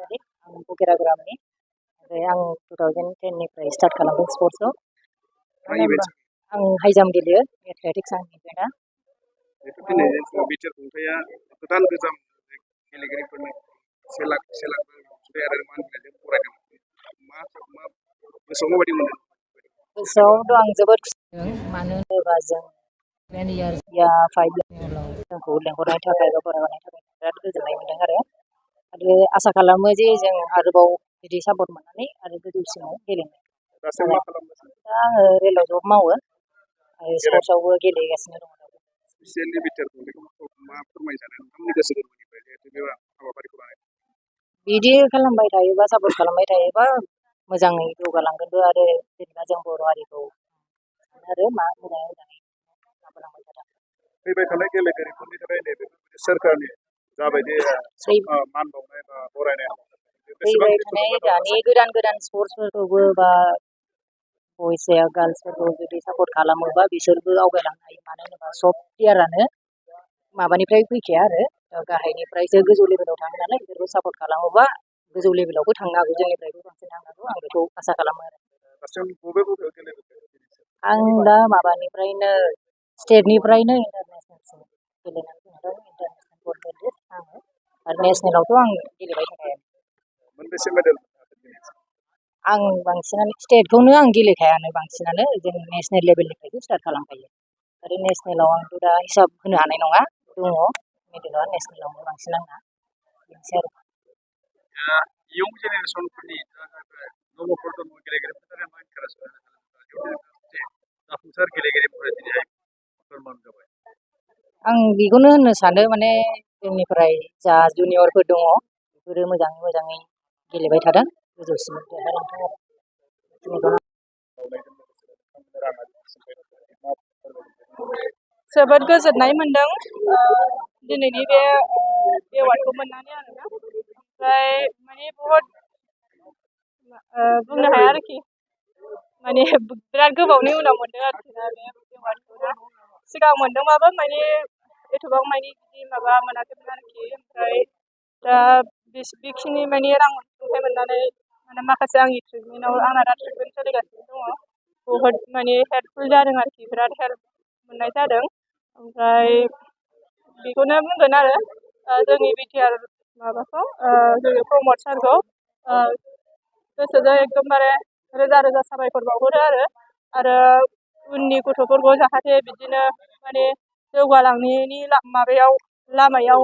बसुमतारी आं बगिराग्रामनि ओमफ्राय आं 2010 निफ्राय स्टार्ट खालामदों स्पर्ट्सआव मानो होनबा आं हाइ जाम्प गेलेयो एथलेटिक्स आंनि इभेन्टआ दिनै बिटिआर खुंथाया गोदान गोजाम गेलेगिरिफोरनो से लाख अनसुंथाइ आरो मान बिलाइजों बरायदों मा गोसोआव माबायदि मोनदों? गोसोआवथ' आं जोबोद खुसि जादों मानो होनोबा जों 10 years या 5 years उनाव जोंखौ लेंहरनायनि थाखाय बा बरायहरनायनि थाखाय बिराद गोजोननाय मोनदों आरो आसा खालामो जे जों आरोबाव बिदि सापर्ट मोननानै आरो गोजौसिनाव गेलेनो दासिम मा खालामगासिनो? दा आङो रेलाव जब मावो आरो स्पर्ट्सआवबो गेलेगासिनो दङ स्पेसियेलि बिटिआर खुंथायखौ मा फोरमायनो सानो नोंथांमोननि गोसो गोरबोनिफ्राय जिहेतु बे हाबाफारिखौ लानाय बिदि खालामबाय थायोबा सापर्ट खालामबाय थायोबा मोजाङै जौगालांगोनबो आरो जेनेबा जों बर' हारिखौ आरो मोजाङै माबालांबाय थादों फैबाय थानाय गेलेगिरिफोरनि थाखाय नैबे सोरखारनि जाबायदि मान बावनाय बा बरायनाय फैबाय थानाय दानि गोदान स्पर्ट्सफोरखौबो बा बयस या गार्लसफोरखौ जुदि सापर्ट खालामोबा बिसोरबो आवगायलांनो हायो मानो होनोबा सब प्लेयारानो माबानिफ्राय फैखाया आरो गाहायनिफ्रायसो गोजौ लेभेलाव थाङो नालाय बिसोरखौ सापर्ट खालामोबा गोजौ लेभेलावबो थांनो हागौ जोंनिफ्रायबो बांसिन थांनो हागौ आं बेखौ आसा खालामो आरो आं दा माबानिफ्रायनो स्टेटनिफ्रायनो इन्टारनेसनेलसिम गेलेनानै फैदों इन्टारनेसनेल आङो आरो नेसनेलावथ' आं गेलेबाय थाखायो मोनबेसे मेडेल आं बांसिनानो स्टेटखौनो आं गेलेखायानो बांसिनानो जों नेसनेल लेभेलनिफ्रायसो स्टार्ट खालामखायो आरो नेसनेलाव आंथ' दा हिसाब होनो हानाय नङा दङ मेडेला नेसनेलावनो बांसिन आंना बेनोसै आरो इयुन जेनेरेसनफोरनि नबफोर दङ गेलेगिरिफोरनि थाखाय मा इनकारेज जाफुंसार गेलेगिरिफोरा दिनैहाय फोरमान जाबाय आं बेखौनो होननो सानो माने जोंनिफ्राय जा जुनियरफोर दङ बेफोरो मोजाङै गेलेबाय थादों गोजौसिम देरहालांथों आरो जोबोद गोजोननाय मोनदों दिनैनि बे एवार्डखौ मोननानै आरोना ओमफ्राय माने बहुद बुंनो हाया आरोखि माने बिराद गोबावनि उनाव मोनदों आरोखि ना बे एवार्डखौ सिगां मोनदोंबाबो माने एथबां माने बिदि माबा मोनाखैमोन आरोखि ओमफ्राय दा बेखिनि माने रां अनसुंथाइ मोननानै माने माखासे आंनि ट्रिटमेन्टआव आंना दा ट्रिटमेन्ट सोलिगासिनो दङ बहुद माने हेल्पफुल जादों आरोखि बिराद हेल्प मोननाय जादों ओमफ्राय बेखौनो बुंगोन आरो जोंनि बिटिआर माबाखौ जोंनि प्रमद सारखौ गोसोजों एकदमबारे रोजा रोजा साबायखर बावहरो आरो उननि गथ'फोरखौ जाहाथे बिदिनो माने जौगालांनायनि लामायाव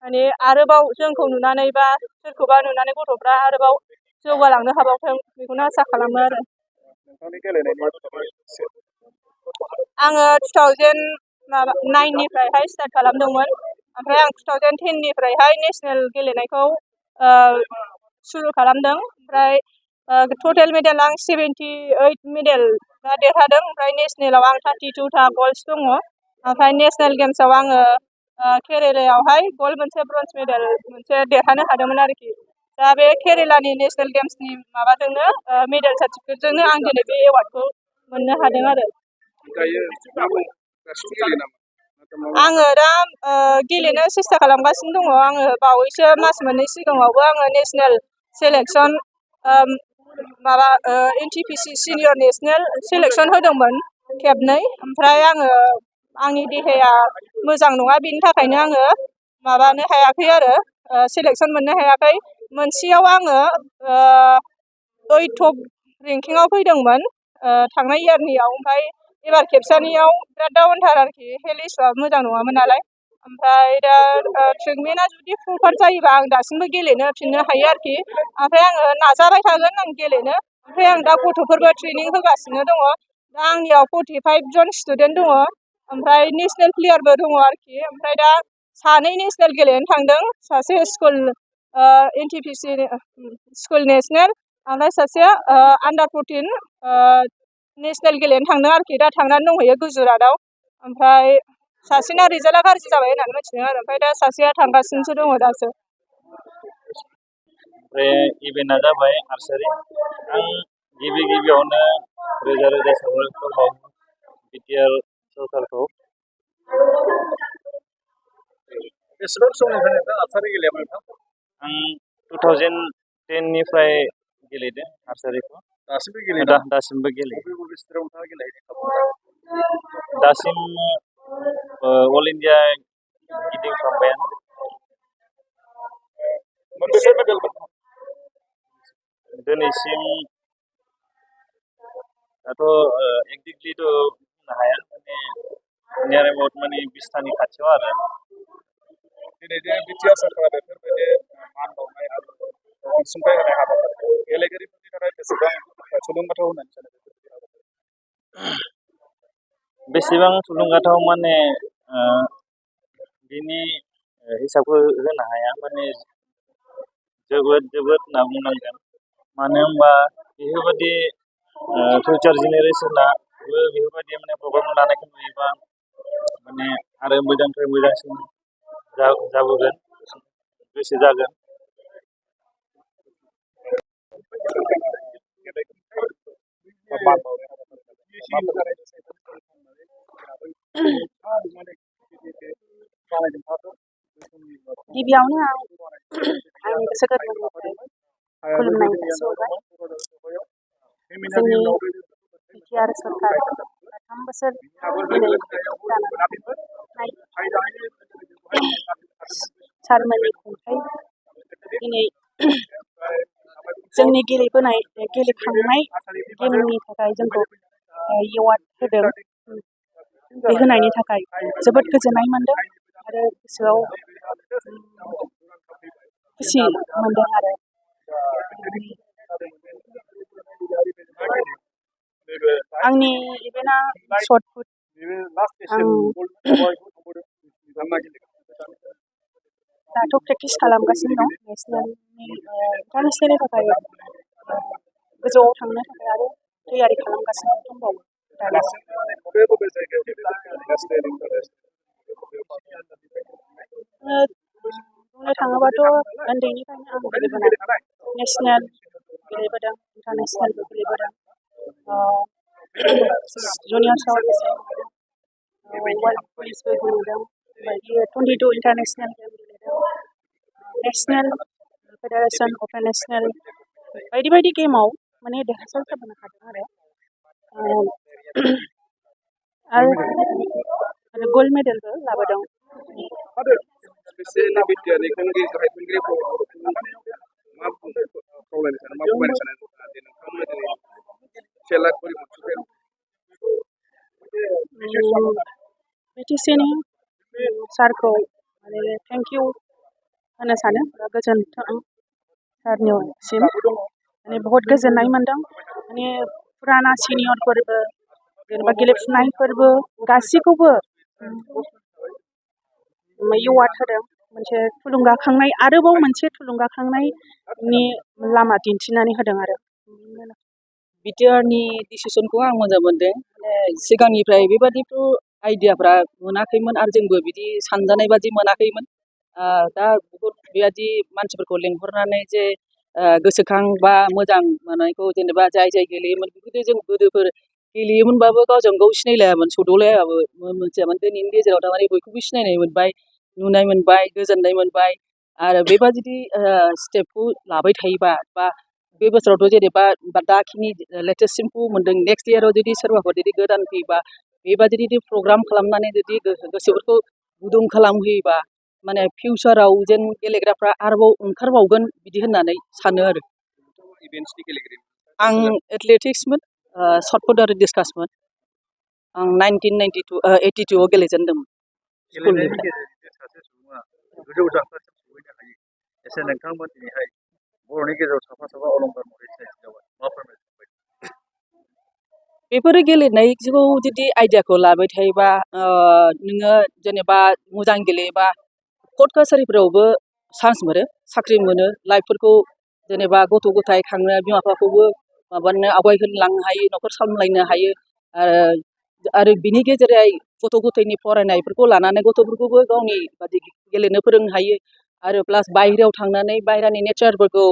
माने आरोबाव जोंखौ नुनानै बा सोरखौबा नुनानै गथ'फ्रा आरोबाव जौगालांनो हाबावथों बेखौनो आसा खालामो आरो आङो 2009 निफ्रायहाय स्टार्ट खालामदोंमोन ओमफ्राय आं 2010 निफ्रायहाय नेसनेल गेलेनायखौ सुरु खालामदों ओमफ्राय टटेल मेडेल आं 78 मेडेल देरहादों ओमफ्राय नेसनेलाव आं 32 गल्ड्स दङ ओमफ्राय नेसनेल गेम्सआव आङो केरेलायावहाय गल्ड मोनसे ब्रन्ज मेडेल मोनसे देरहानो हादोंमोन आरोखि दा बे केरेलानि नेसनेल गेम्सनि माबाजोंनो मेडेल सार्टिफिकेटजोंनो आं दिनै बे एवार्डखौ मोननो हादों आरो आङो दा गेलेनो सेस्था खालामगासिनो दङ आङो बावैसो मास मोननै सिगाङावबो आङो नेसनेल सेलेक्सन माबा एनटिपिसि सिनियर नेसनेल सेलेक्सन होदोंमोन खेबनै ओमफ्राय आङो आंनि देहाया मोजां नङा बेनि थाखायनो आङो माबानो हायाखै आरो सेलेक्सन मोननो हायाखै मोनसेयाव आङो 8 टप रेंकिंआव फैदोंमोन थांनाय इयारनियाव ओमफ्राय एबार खेबसेनियाव बिराद डाउनथार आरोखि हेल्थ इस्युआ मोजां नङामोन नालाय ओमफ्राय दा ट्रिटमेन्टआ जुदि प्रपार जायोबा आं दासिमबो गेलेनो फिननो हायो आरोखि ओमफ्राय आङो नाजाबाय थागोन आं गेलेनो ओमफ्राय आं दा गथ'फोरबो ट्रेनिं होगासिनो दङ दा आंनियाव 45 जन स्टुडेन्ट दङ ओमफ्राय नेसनेल प्लेयारबो दङ आरोखि ओमफ्राय दा 2 नेसनेल गेलेनो थांदों सासे स्कुल एनटिपिसि स्कुल नेसनेल ओमफ्राय सासेया आन्डार 14 नेसनेल गेलेनो थांदों आरोखि दा थांनानै दंहैयो गुजरातआव ओमफ्राय सासेना रिजाल्टआ गाज्रि जाबाय होननानै मिथिदों आरो ओमफ्राय दा सासेया थांगासिनोसो दङ दासो इभेन्टआ जाबाय आर्सारि आं गिबियावनो रोजा रोजा साबायखर बावो बिटिआर सरकारखौ बेसेबां समनिफ्राय नोंथाङा आर्सारि गेलेयामोन नोंथां? आं 2010 निफ्राय गेलेदों आर्सारिखौ दासिमबो गेलेदों दासिमबो गेलेयो बबे स्टेटआव नोंथाङा गेलेहैनो खाबु मोनदों? दासिम अल इण्डिया गिदिंखांबायानो मोनबेसे मेडेल मोनदों? दिनैसिम दाथ' एक्जेक्टलिथ' बुंनो हाया माने नियार एबाउट माने 20तानि खाथियाव आरो दिनै जे बिटिआर सरकारा बेफोरबायदि मान बावनाय आरो अनसुंथाइ होनाय हाबाफारिखौ गेलेगिरिफोरनि थाखाय बेसेबां थुलुंगाथाव होननानै सानो? बेसेबां थुलुंगाथाव माने बिनि हिसाबखौ होनो हाया माने जोबोद होनना बुंनांगोन मानो होनबा बेफोरबायदि फिउचार जेनेरेसनाबो बेफोरबायदि माने प्रग्राम लानायखौ नुयोबा माने आरो मोजांनिफ्राय मोजांसिन जाबोगोन गोसो जागोन मान बावनाय गिबियावनो आंनि गोसो गोरबोनिफ्राय खुलुमनाय जासिहरबाय जोंनि बिटिआर सरकार 3 बोसोर दिनै जानानै सारमोननि खुंथाय दिनै जोंनि गेलेखांनाय गेमनि थाखाय जोंखौ एवार्ड होदों बे होनायनि थाखाय जोबोद गोजोननाय मोनदों आरो गोसोआव खुसि मोनदों आरो आंनि इभेन्टआ शर्ट पुट दाथ' प्रेक्टिस खालामगासिनो दं इन्टारनेसनेलनि थाखाय गोजौआव थांनो थाखाय आरो तैयारि खालामगासिनो दंबावो बुंनो थाङोबाथ' उन्दैनिफ्रायनो आं गेलेबोनाय नेसनेल गेलेबोदों इन्टारनेसनेलबो गेलेबोदों जुनियर साउथ एसियान वर्ल्ड पुलिसबो गेलेदों बेबायदि 22 इन्टारनेसनेल गेम गेलेदों नेसनेल फेडारेसन अपेन नेसनेल बायदि गेमाव माने देरहासार जाबोनो हादों आरो गल्ड मेडेलबो लाबोदों स्पेसियेलि बिटिआरनि गाहाय खुंगिरिफोरखौ मा खावलायनो सानो मा फोरमायनो सानो जे नोंथांमोना दिनै 1 लाख खरि अनसुंथाइ बिटिसिनि सारखौ माने थेंक इउ होनो सानो गोजोन्थों सारनिसिम माने बहुत गोजोननाय मोनदों माने फुराना सिनियरफोरबो जेनेबा गेलेफुनायफोरबो गासैखौबो एवार्ड होदों मोनसे थुलुंगाखांनाय आरोबाव मोनसे थुलुंगाखांनायनि लामा दिन्थिनानै होदों आरो बिटिआरनि डिसिसनखौ आं मोजां मोनदों सिगांनिफ्राय बेबादिथ' आइडियाफ्रा मोनाखैमोन आरो जोंबो बिदि सानजानाय बादि मोनाखैमोन दा बहुत बेबादि मानसिफोरखौ लेंहरनानै जे गोसोखां बा मोजां मोननायखौ जेनेबा जाय गेलेयोमोन बेखौथ' जों गोदोफोर गेलेयोमोनबाबो गावजों गाव सिनायलायामोन सौदावलायाबो मोनथियामोन दिनैनि गेजेराव थारमाने बयखौबो सिनायनाय मोनबाय नुनाय मोनबाय गोजोननाय मोनबाय आरो बेबादि स्टेपखौ लाबाय थायोबा बा बे बोसोरावथ' जेनेबा दाखिनि लेटेस्टसिमखौ मोन्दों नेक्स्ट इयाराव जुदि सोरबाफोर जुदि गोदान फैयोबा बेबादि जुदि प्रग्राम खालामनानै जुदि गोसोफोरखौ गुदुं खालामहोयोबा माने फिउचाराव जेन गेलेग्राफ्रा आरोबाव ओंखारबावगोन बिदि होननानै सानो आरो आं एथलेटिक्समोन शर्टपुट आरो डिसकासमोन आं 1982 आव गेलेजेनदोंमोन स्कुलनिफ्राय गोजौ थाखोसिम सहैनो हायो एसे नोंथांमोननिहाय बर'नि गेजेराव साफा अलंबार महरै सिनायथि जाबाय मा फोरमायनो बेफोरो गेलेनायखौ जुदि आइडियाखौ लाबाय थायोबा नोङो जेनेबा मोजां गेलेयोबा कर्ट कासारिफोरावबो चान्स मोनो साख्रि मोनो लाइफफोरखौ जेनेबा गथ' गथाय खांनो बिमा बिफाखौबो माबानो आवगायहोलांनो हायो न'खर सामलायनो हायो आरो बिनि गेजेरै गथ' गथायनि फरायनायफोरखौ लानानै गथ'फोरखौबो गावनि बादि गेलेनो फोरोंनो हायो आरो प्लास बायहेरायाव थांनानै बायहेरानि नेचारफोरखौ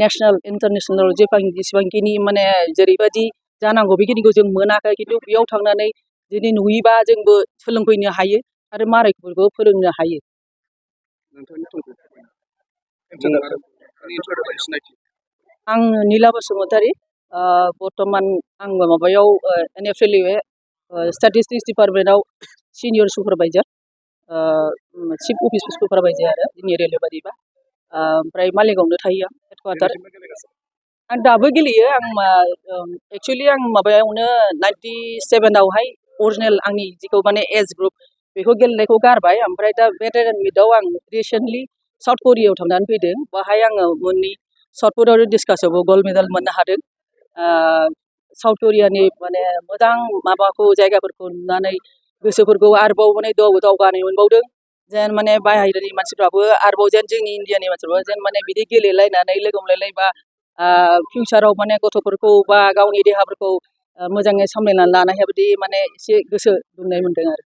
नेसनेल इन्टारनेसनेल जेसेबांखिनि माने जेरैबायदि जानांगौ बेखिनिखौ जों मोनाखै खिन्थु बेयाव थांनानै जुदि नुयोबा जोंबो सोलोंफैनो हायो आरो मालायफोरखौ फोरोंनो हायो नोंथांनि इन्ट्रडक्टआव सिनायथि आं नीला बसुमतारी बर्तमान आं माबायाव NFL स्टेटिस्टिक्स डिपार्टमेन्टआव senior supervisor chief office supervisor आरो जोंनि रेलवे बादिबा ओमफ्राय मालिगावनो थायो आं हेडक्वार्टार आं दाबो गेलेयो आं एक्सुवेलि आं माबायावनो 97 आवहाय अरिजिनेल आंनि जिखौ माने एज ग्रुप बेखौ गेलेनायखौ गारबाय ओमफ्राय दा भेटेरान मिटआव आं रिसेन्टलि साउथ करियायाव थांनानै फैदों बाहाय आङो मोननै शर्ट पुटआव डिस्कासआवबो गल्ड मेडेल मोननो हादों साउथ करियानि माने मोजां माबाखौ जायगाफोरखौ नुनानै गोसोफोरखौ आरोबाव माने दावगानाय मोनबावदों जेन माने बाहेरानि मानसिफ्राबो आरोबाव जेन जोंनि इण्डियानि मानसिफ्राबो जेन माने बिदि गेलेलायनानै लोगो मोनलायलायबा फिउचाराव माने गथ'फोरखौ बा गावनि देहाफोरखौ मोजाङै सामलायनानै लानो हाया बिदि माने एसे गोसो दुंनाय मोनदों आरो